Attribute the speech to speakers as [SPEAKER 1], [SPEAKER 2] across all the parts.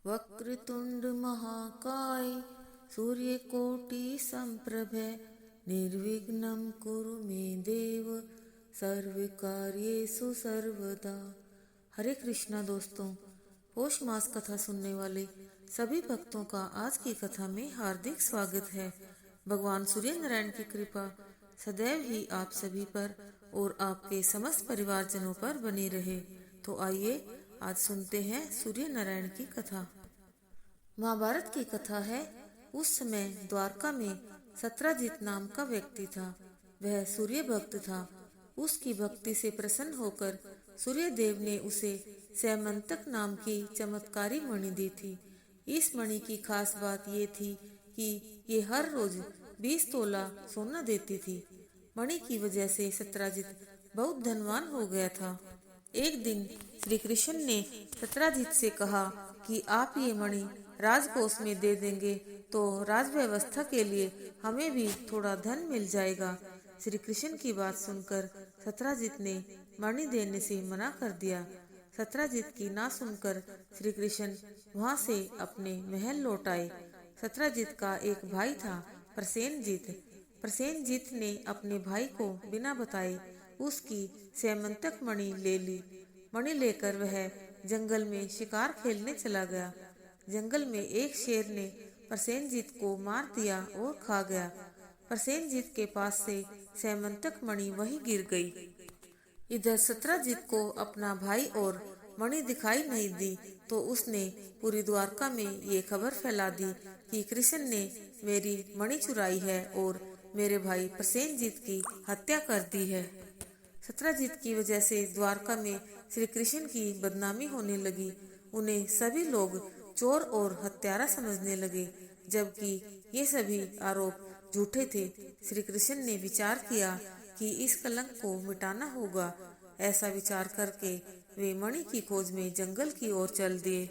[SPEAKER 1] वक्रतुंड महाकाय सूर्यकोटि संप्रभ निर्विघ्नं कुरु मे देव सर्वकार्येषु सर्वदा। हरे कृष्णा दोस्तों, पौष मास कथा सुनने वाले सभी भक्तों का आज की कथा में हार्दिक स्वागत है। भगवान सूर्य नारायण की कृपा सदैव ही आप सभी पर और आपके समस्त परिवारजनों पर बनी रहे। तो आइए आज सुनते हैं सूर्य नारायण की कथा। महाभारत की कथा है। उस समय द्वारका में सत्राजित नाम का व्यक्ति था। वह सूर्य भक्त था। उसकी भक्ति से प्रसन्न होकर सूर्य देव ने उसे सैमंतक नाम की चमत्कारी मणि दी थी। इस मणि की खास बात ये थी कि ये हर रोज 20 तोला सोना देती थी। मणि की वजह से सत्राजित बहुत धनवान हो गया था। एक दिन श्री कृष्ण ने सत्राजित से कहा कि आप ये मणि राजकोष में दे देंगे तो राज व्यवस्था के लिए हमें भी थोड़ा धन मिल जाएगा। श्री कृष्ण की बात सुनकर सत्राजित ने मणि देने से मना कर दिया। सत्राजित की ना सुनकर श्री कृष्ण वहां से अपने महल लौट आए। सत्राजित का एक भाई था, प्रसेनजीत। प्रसेनजीत ने अपने भाई को बिना बताए उसकी सैमंतक मणि ले ली। मणि लेकर वह जंगल में शिकार खेलने चला गया। जंगल में एक शेर ने प्रसेनजीत को मार दिया और खा गया। प्रसेनजीत के पास से सैमंतक मणि वहीं गिर गई। इधर सत्राजित को अपना भाई और मणि दिखाई नहीं दी तो उसने पूरी द्वारका में ये खबर फैला दी कि कृष्ण ने मेरी मणि चुराई है और मेरे भाई प्रसेनजीत की हत्या कर दी है। सत्राजित की वजह से द्वारका में श्री कृष्ण की बदनामी होने लगी। उन्हें सभी लोग चोर और हत्यारा समझने लगे, जबकि ये सभी आरोप झूठे थे। श्री कृष्ण ने विचार किया कि इस कलंक को मिटाना होगा। ऐसा विचार करके वे मणि की खोज में जंगल की ओर चल दिए।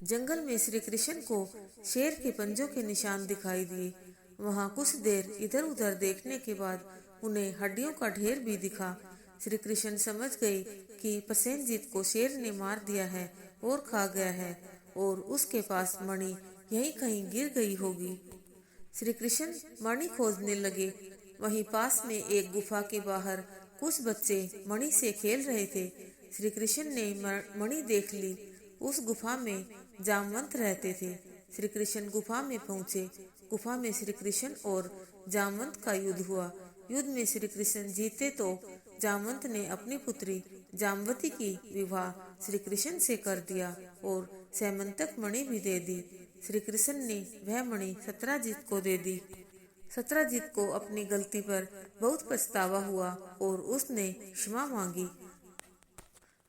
[SPEAKER 1] जंगल में श्री कृष्ण को शेर के पंजों के निशान दिखाई दिए। वहां कुछ देर इधर उधर देखने के बाद उन्हें हड्डियों का ढेर भी दिखा। श्री कृष्ण समझ गए कि प्रसेनजीत को शेर ने मार दिया है और खा गया है और उसके पास मणि यहीं कहीं गिर गई होगी। श्री कृष्ण मणि खोजने लगे। वहीं पास में एक गुफा के बाहर कुछ बच्चे मणि से खेल रहे थे। श्री कृष्ण ने मणि देख ली। उस गुफा में जामवंत रहते थे। श्री कृष्ण गुफा में पहुंचे। गुफा में श्री कृष्ण और जामवंत का युद्ध हुआ। युद्ध में श्री कृष्ण जीते तो जामवंत ने अपनी पुत्री जामवती की विवाह श्री कृष्ण से कर दिया और सैमंतक मणि भी दे दी। श्री कृष्ण ने वह मणि सत्राजित को दे दी। सत्राजित को अपनी गलती पर बहुत पछतावा हुआ और उसने क्षमा मांगी।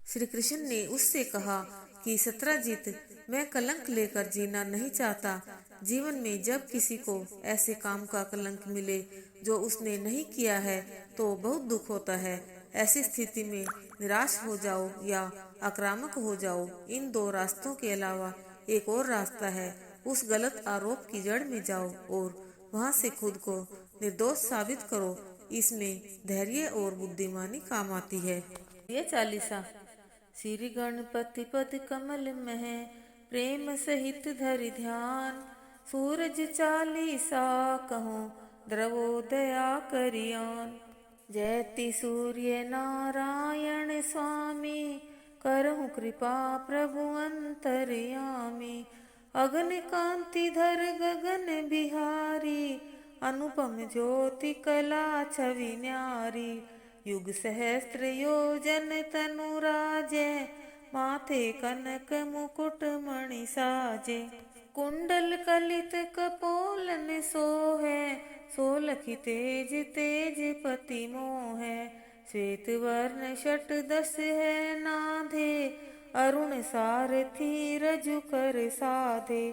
[SPEAKER 1] श्री कृष्ण ने उससे कहा कि सत्राजित, मैं कलंक लेकर जीना नहीं चाहता। जीवन में जब किसी को ऐसे काम का कलंक मिले जो उसने नहीं किया है तो बहुत दुख होता है। ऐसी स्थिति में निराश हो जाओ या आक्रामक हो जाओ। इन दो रास्तों के अलावा एक और रास्ता है। उस गलत आरोप की जड़ में जाओ और वहां से खुद को निर्दोष साबित करो। इसमें धैर्य और बुद्धिमानी काम आती है। ये चालीसा। श्री गणपति पद कमल मह प्रेम सहित धरि ध्यान। सूरज चालीसा कहूँ द्रवोदया करियान। जयति सूर्य नारायण स्वामी करहु कृपा प्रभु अंतर्यामी। अगन कांति धर गगन बिहारी अनुपम ज्योति कला छवि न्यारी। युग सहस्त्र योजन तनु राजे माथे कनक मुकुट मणि साजे। कुंडल कलित कपोलन सोहे सोलखी तेज तेज पति मोहे। श्वेत वर्ण षट दस है नाधे अरुण सारथी रजु कर साधे।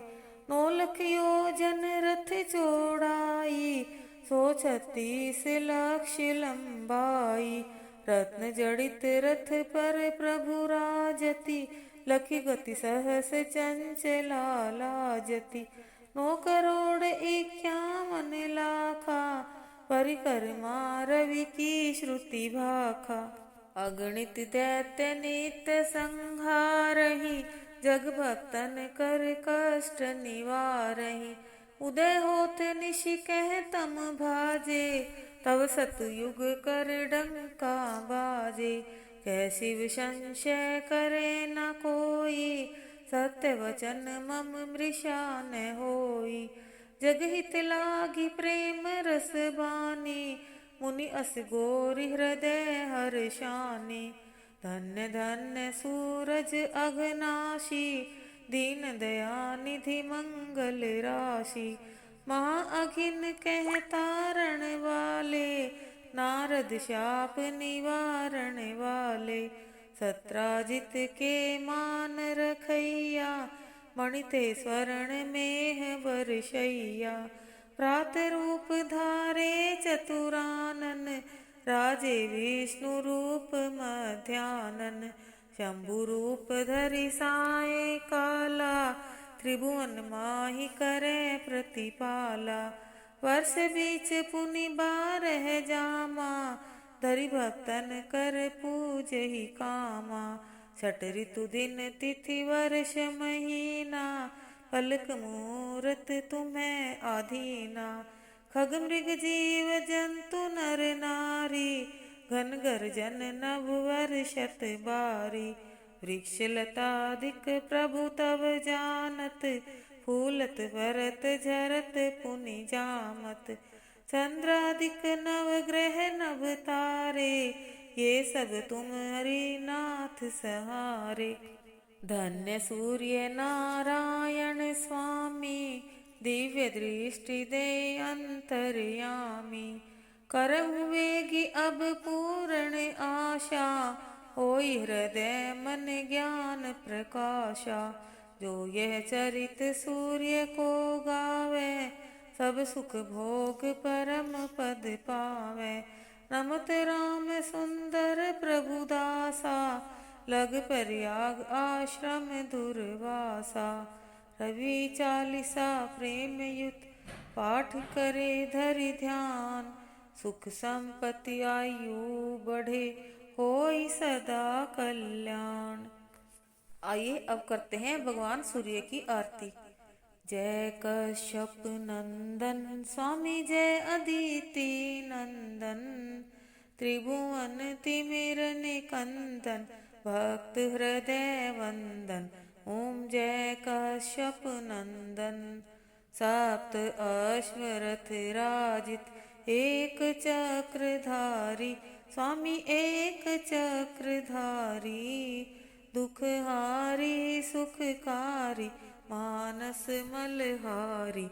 [SPEAKER 1] नौलख योजन रथ चौड़ाई 136 लक्ष लंबाई। रत्न जड़ित रथ पर प्रभु राजति लखि गति सहस चंचला लाजति। 9 करोड़ 51 लाखा परिकरमा रवि की श्रुति भाखा। अगणित दैत्य नित्य संहारहि जग भक्तन कर कष्ट निवारहि। उदय होत निशि कह तम भाजे, तब सतयुग कर डंका बाजे। कह शिव संशय करे न कोई, सत्य वचन मम मृषा न होई। जग हित लागी प्रेम रस बानी, मुनि अस गोरि हृदय हर्षानी। धन्य धन्य सूरज अघनाशी, दीन दयानिधि मंगल राशि। महा अघिन कह तारण वाले, नारद शाप निवारण वाले। सत्राजित के मान रखैया, मणिते स्वर्ण मेह बरसैया। प्रात रूप धारे चतुरानन, राजे विष्णु रूप मध्यानन। शंभु रूप धरि साये काला, त्रिभुवन माहि करे प्रतिपाला। वर्ष बीच पुनि बारह जामा, धरि भक्तन कर पूजहि कामा। छठ ऋतु दिन तिथि वर्ष महीना, पलक मुहूर्त तुम्हें आधीना। खग मृग जीव जंतु नर नारी, घन गर्जन नभ वर्षत बारी। वृक्ष लतादिक प्रभु तब जानत, फूलत भरत झरत पुनि जामत। चंद्रादिक नव ग्रह नभ तारे, ये सब तुम्हारी नाथ सहारे। धन्य सूर्य नारायण स्वामी, दिव्य दृष्टि दे अंतर्यामी। करहु वेगी अब पूर्ण आशा, होई हृदय मन ज्ञान प्रकाशा। जो यह चरित सूर्य को गावे, सब सुख भोग परम पद पावे। नमत राम सुंदर प्रभु दासा, लग प्रयाग आश्रम दुर्वासा। रवि चालीसा प्रेम युत पाठ करे धरि ध्यान, सुख संपत्ति आयु बढ़े होई सदा कल्याण। आइए अब करते हैं भगवान सूर्य की आरती। जय कश्यप नंदन स्वामी जय अदिति नंदन, त्रिभुवन तिमिर निकंदन भक्त हृदय वंदन। ओम जय कश्यप नंदन। सप्त अश्वरथ राजित एक चक्रधारी, स्वामी एक चक्रधारी। दुखहारी सुखकारी मानस मलहारी।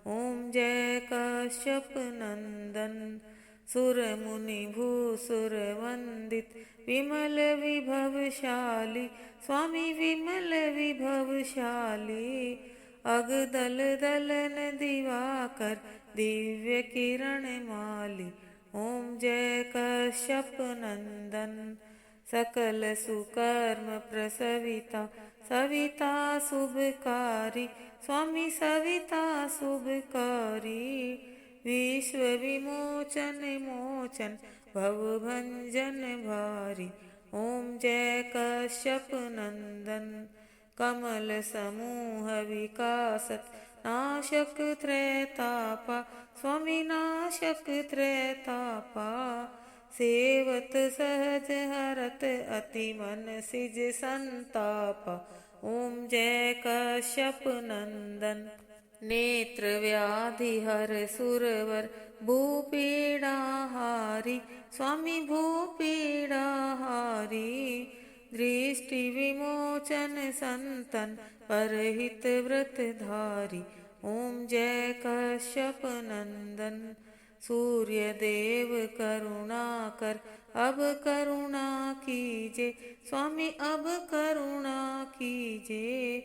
[SPEAKER 1] ओम जय कश्यप नंदन। सुर मुनि भूसुर वंदित विमल विभवशाली, स्वामी विमल विभवशाली। अग दल दलन दिवाकर दिव्य किरण माली। ओम जय कश्यप नंदन। सकल सुकर्म प्रसविता सविता शुभकारी, स्वामी सविता शुभकारी। विश्व विमोचन मोचन भवभंजन भारी। ओम जय कश्यप नंदन। कमल समूह विकासत नाशक त्रैतापा, स्वामी नाशक त्रैतापा। सेवत सहज हरत अति मन सिज संतापा। ओम जय कश्यप नंदन। नेत्र व्याधि हर सुरवर भूपीड़ा हारी, स्वामी भूपीड़ा हारी। दृष्टि विमोचन संतन परहित व्रत धारी। ओम जय कश्यप नंदन। सूर्य देव करुणा कर अब करुणा कीजे, स्वामी अब करुणा कीजे।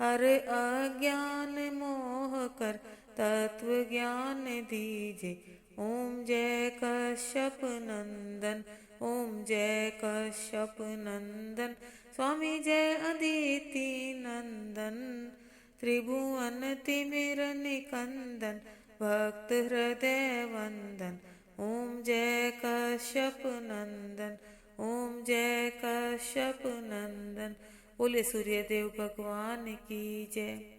[SPEAKER 1] हर अज्ञान मोह कर तत्व ज्ञान दीजे। ओम जय कश्यप नंदन। ओम जय कश्यप नंदन। स्वामी जय अदिति नंदन। त्रिभुवन तिमिर निकंदन भक्त हृदय वंदन। ओम जय कश्यप नंदन। ओम जय कश्यप नंदन। बोले सूर्यदेव भगवान की जय।